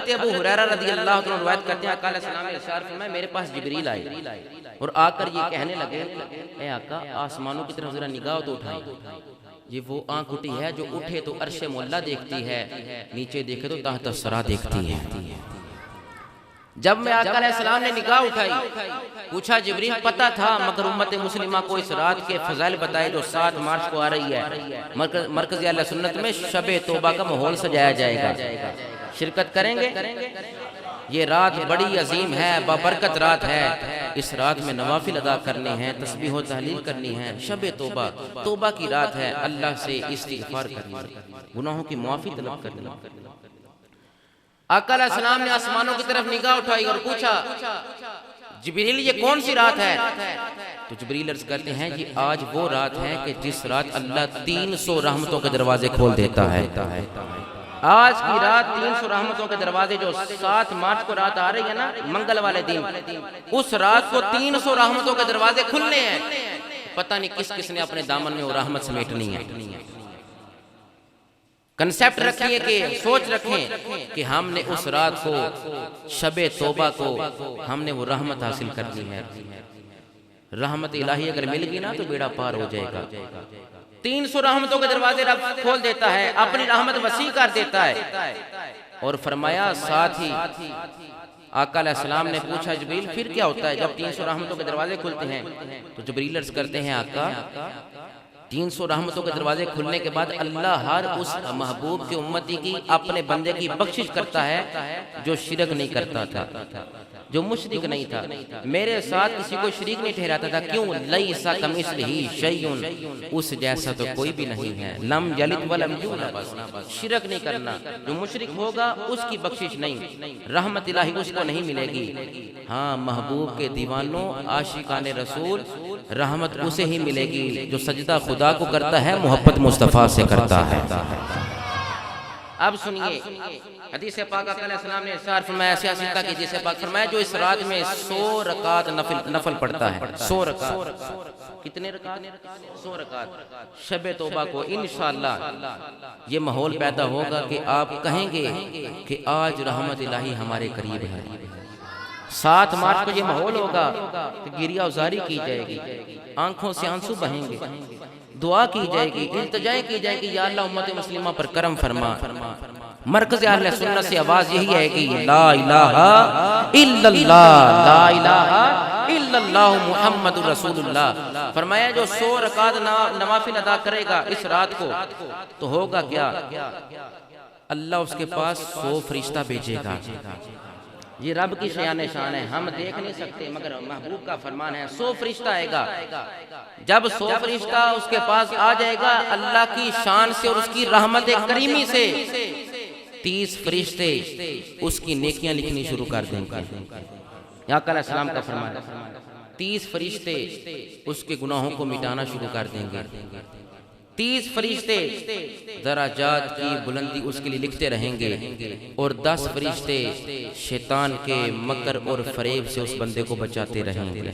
حضرت ابو ہریرہ رضی اللہ عنہ روایت کرتے ہیں آقا علیہ السلام نے ارشاد فرمایا میرے پاس جبریل آئے اور آ کر یہ کہنے لگے اے آقا آسمانوں کی طرف ذرا نگاہ تو اٹھائیں. یہ وہ آنکھ اٹھی ہے جو اٹھے تو عرش مولا دیکھتی ہے, نیچے دیکھے تو تحت الثری دیکھتی ہے. جب میں آقا علیہ السلام نے نگاہ اٹھائی پوچھا جبریل پتہ تھا مگر امت مسلمہ کو اس رات کے فضائل بتائے جو 7 مارچ کو آ رہی ہے. مرکز اہل سنت میں شب توبہ کا ماحول سجایا جائے گا, شرکت کریں گے. یہ رات بڑی عظیم ہے, بابرکت رات ہے. اس رات میں نوافل ادا کرنے ہیں, تسبیح و تحلیل کرنی ہے. شب توبہ توبہ کی رات ہے, اللہ سے استغفار کرنا, گناہوں کی معافی طلب کرنا. آقا علیہ السلام نے آسمانوں کی طرف نگاہ اٹھائی اور پوچھا جبریل یہ کون سی رات ہے؟ تو جبریل عرض کرتے ہیں یہ آج وہ رات ہے کہ جس رات اللہ 300 رحمتوں کے دروازے کھول دیتا ہے. آج کی رات 300 رحمتوں کے دروازے, جو 7 مارچ کو رات آ رہی ہے نا منگل والے دن, اس رات کو 300 رحمتوں کے دروازے کھلنے ہیں. پتہ نہیں کس کس نے اپنے دامن میں وہ رحمت سمیٹنی ہے. کنسیپٹ رکھیے کہ سوچ رکھیں کہ ہم نے اس رات کو شب توبہ کو ہم نے وہ رحمت حاصل کر لی ہے. رحمت الہی اگر مل گئی نا تو بیڑا پار ہو جائے گا. 300 رحمتوں کے دروازے رب کھول دیتا ہے, اپنی رحمت وسیع کر دیتا ہے. اور فرمایا ساتھ ہی آقا علیہ السلام نے پوچھا جبریل پھر کیا ہوتا ہے جب 300 رحمتوں کے دروازے کھلتے ہیں؟ تو جبریل عرض کرتے ہیں آقا 300 رحمتوں کے دروازے کھلنے کے بعد اللہ ہر اس محبوب کے امتی کی اپنے بندے کی بخشش کرتا ہے جو شرک نہیں کرتا تھا, جو مشرک نہیں تھا, میرے ساتھ کسی کو شریک نہیں ٹھہراتا تھا. کیوں؟ لیسا کمثلہ شیء, اس جیسا تو کوئی بھی نہیں ہے. لم یلد ولم یولد, شرک نہیں کرنا. جو مشرک ہوگا اس کی بخشش نہیں, رحمت الہی اس کو نہیں ملے گی. ہاں محبوب کے دیوانوں عاشقان رسول رحمت اسے ہی ملے گی جو سجدہ خدا کو کرتا ہے, محبت مصطفیٰ سے کرتا ہے. اب سنیے حدیث پاک آقا علیہ السلام نے ارشاد فرمایا سیاستہ کی جسے پاک فرمایا جو اس رات میں 100 رکعت نفل پڑھتا ہے. 100 رکعت کتنے رکعت؟ 100 رکعت. شب توبہ کو انشاءاللہ یہ ماحول پیدا ہوگا کہ آپ کہیں گے کہ آج رحمت الہی ہمارے قریب ہے. 7 مارچ کو یہ ماحول ہوگا کہ گریہ ازاری کی جائے گی, آنکھوں سے آنسو بہیں گے, دعا کی جائے گی, التجائیں کی جائے گی یا اللہ امت مسلمہ پر کرم فرما. مرکز اہل سنت سے آواز یہی ہے کہ لا الہ الا اللہ, لا الہ الا اللہ محمد رسول اللہ. فرمایا جو 100 رکعت نوافل ادا کرے گا اس رات کو تو ہوگا کیا, اللہ اس کے پاس 100 فرشتہ بھیجے گا. یہ رب کی شان ہے, ہم دیکھ نہیں سکتے مگر محبوب کا فرمان ہے. 100 فرشتہ آئے گا. جب 100 فرشتہ اس کے پاس آ جائے گا اللہ کی شان سے اور اس کی رحمت کریمی سے 30 فرشتے اس کی نیکیاں لکھنی شروع کر دیں گے. آقا علیہ السلام کا فرمان ہے 30 فرشتے اس کے گناہوں کو مٹانا شروع کر دیں گے. 30 فرشتے درجات کی بلندی اس کے لیے لکھتے رہیں گے اور 10 فرشتے شیطان کے مکر اور فریب سے اس بندے کو بچاتے رہیں گے.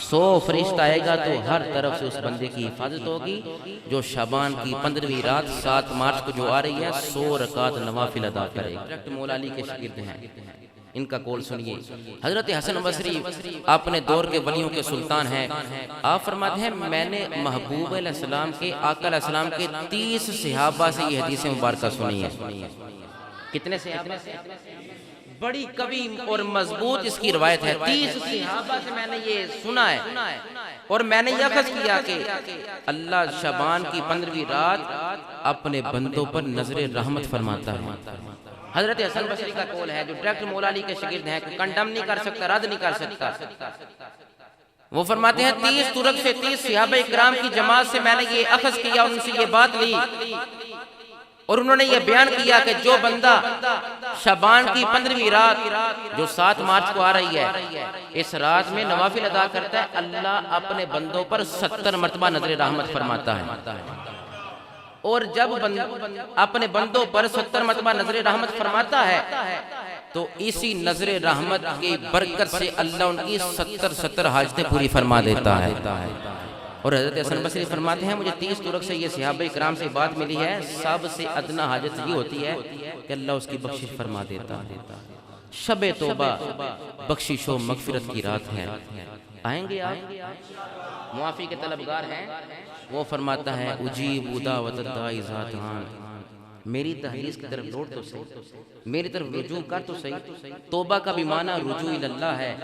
100 فرشتہ آئے گا تو ہر طرف سے اس بندے کی حفاظت ہوگی جو شعبان کی 15ویں رات 7 مارچ کو جو آ رہی ہے 100 رکعت نوافل ادا کرے گا. مولا علی کے شاگرد ہیں, ان کا قول سنیے. حضرت حسن بصری اپنے دور کے ولیوں کے سلطان ہیں. آپ فرماتے ہیں میں نے محبوب علیہ السلام کے آقا علیہ السلام کے 30 صحابہ سے یہ حدیث مبارکہ سنی ہے. کتنے صحابہ؟ بڑی قوی اور مضبوط اس کی روایت ہے. 30 صحابہ سے میں نے یہ سنا ہے اور میں نے یہ اخذ کیا کہ اللہ شعبان کی 15ویں رات اپنے بندوں پر نظر رحمت فرماتا ہے. حضرت حسن بصری کا قول ہے جو ڈائریکٹ مولا علی کے شاگرد ہیں, کنڈم نہیں کر سکتا, رد نہیں کر سکتا. وہ فرماتے ہیں 30 ترک سے 30 صحابہ اکرام کی جماعت سے میں نے یہ اخذ کیا, ان سے یہ بات لی اور انہوں نے یہ بیان کیا کہ جو بندہ شعبان کی 15ویں رات جو 7 مارچ کو آ رہی ہے اس رات میں نوافل ادا کرتا ہے اللہ اپنے بندوں پر 70 مرتبہ نظر رحمت فرماتا ہے. اور جب اپنے بندوں پر 70 مرتبہ نظر رحمت فرماتا ہے تو اسی نظر رحمت کی برکت سے اللہ ان کی 70 حاجتیں پوری فرما دیتا ہے. اور حضرت حسن بصری فرماتے ہیں مجھے 30 ترک سے یہ صحابہ اکرام سے بات ملی ہے, سب سے ادنا حاجت یہ ہوتی ہے کہ اللہ اس کی بخشش فرما دیتا ہے۔ شب توبہ بخشش و مغفرت کی رات ہے، آئیں گے آپ؟ معافی کے طلبگار ہیں؟ وہ فرماتا ہے اجیب دعوت الداعی ذاتان، میری تحریض کی طرف لوٹ تو صحیح، میری طرف رجوع کر تو صحیح۔ توبہ کا بھی معنی رجوع اللہ ہے،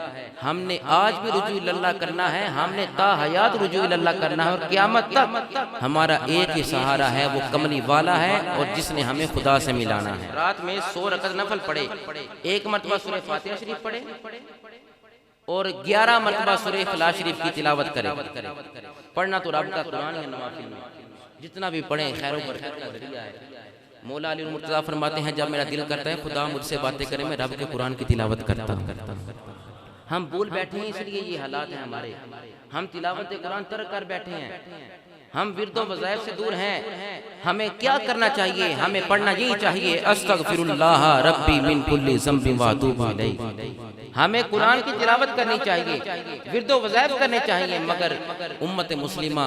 ہم نے آج بھی رجوع اللہ کرنا ہے، ہم نے تا حیات رجوع اللہ کرنا ہے، اور قیامت تک ہمارا ایک ہی سہارا ہے، وہ کملی والا ہے اور جس نے ہمیں خدا سے ملانا ہے۔ رات میں 100 رکعت نفل پڑھے، ایک مرتبہ سورہ فاتحہ شریف پڑھے اور 11 مرتبہ سورہ اخلاص شریف کی تلاوت کرے۔ پڑھنا تو رب کا قرآن ہے، نوافل میں جتنا بھی پڑھیں خیر و برکت کا ذریعہ ہے۔ مولا علی المرتضیٰ فرماتے ہیں جب میرا دل کرتا ہے خدا مجھ سے باتیں کرے میں رب کے قرآن کی تلاوت کرتا ہوں۔ ہم بھول بیٹھے ہیں، اس لیے یہ حالات ہیں ہمارے، ہم تلاوت قرآن ترک کر بیٹھے ہیں، ہم ورد و وظائف سے دور ہیں۔ ہمیں کیا کرنا چاہیے؟ ہمیں پڑھنا یہی چاہیے استغفر اللہ ربی من کل ذنب واتوب الیہ۔ ہمیں قرآن کی تلاوت کرنی چاہیے، ورد و وظائف کرنے چاہیے، مگر امت مسلمہ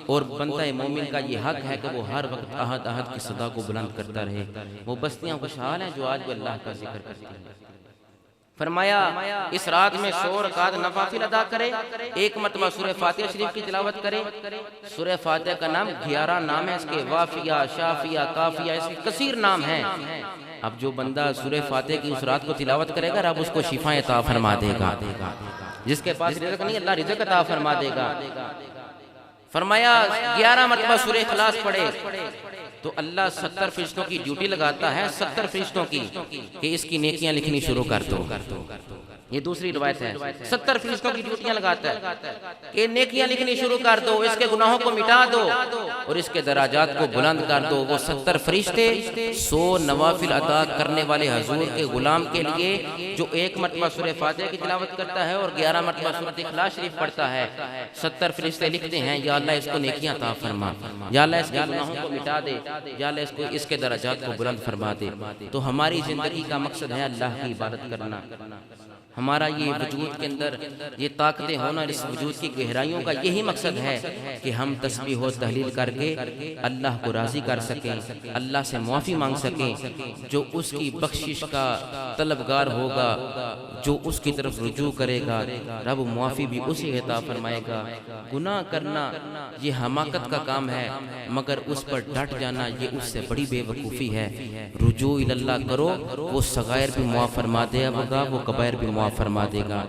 اور بندہ مومن کا یہ حق ہے کہ وہ ہر وقت احد احد کی صدا کو بلند کرتا رہے۔ وہ بستیاں خوشحال ہیں جو آج بھی اللہ کا ذکر کرتی ہیں۔ فرمایا اس رات میں 100 رکعت نوافل ادا کرے، ایک مرتبہ سورہ فاتحہ شریف کی تلاوت کرے۔ سورہ فاتحہ کا نام 11 نام ہے، اس کے وافیہ، شافیہ، کافیہ، اس کے کثیر نام ہیں۔ اب جو بندہ سورہ فاتحہ کی اس رات کو تلاوت کرے گا رب اس کو شفا عطا فرما دے گا، جس کے پاس رزق نہیں اللہ رزق عطا فرما دے گا۔ فرمایا 11 مرتبہ سورہ اخلاص پڑھے تو اللہ 70 فرشتوں کی ڈیوٹی لگاتا ہے، 70 فرشتوں کی، کہ اس کی نیکیاں لکھنی شروع کر دو۔ یہ دوسری روایت ہے، 70 فرشتوں کی ڈیوٹیاں لگاتا ہے کہ نیکیاں لکھنی شروع کر دو، اس کے گناہوں کو مٹا دو اور اس کے درجات کو بلند کر دو۔ وہ 70 فرشتے 100 نوافل ادا کرنے والے حضور کے غلام کے لیے جو ایک مرتبہ سورہ فاتحہ کی تلاوت کرتا ہے اور 11 مرتبہ سورۃ اخلاص شریف پڑھتا ہے، 70 فرشتے لکھتے ہیں یا اللہ اس کو نیکیاں عطا فرما، یا اللہ اس کے گناہوں کو مٹا دے، یا اللہ اس کے درجات کو بلند فرما دے۔ تو ہماری زندگی کا مقصد ہے اللہ کی عبادت کرنا، ہمارا یہ وجود کے اندر یہ طاقتیں ہونا، اس وجود کی گہرائیوں کا یہی مقصد ہے کہ ہم تسبیح و تحلیل کر کے اللہ کو راضی کر سکیں، اللہ سے معافی مانگ سکیں۔ جو اس کی بخشش کا طلبگار ہوگا، جو اس کی طرف رجوع کرے گا، رب معافی بھی اسی عطا فرمائے گا۔ گناہ کرنا یہ حماقت کا کام ہے، مگر اس پر ڈٹ جانا یہ اس سے بڑی بے وقوفی ہے۔ رجوع اللہ کرو، وہ صغائر بھی معاف فرما دے گا، وہ کبائر بھی معاف فرما دے گا۔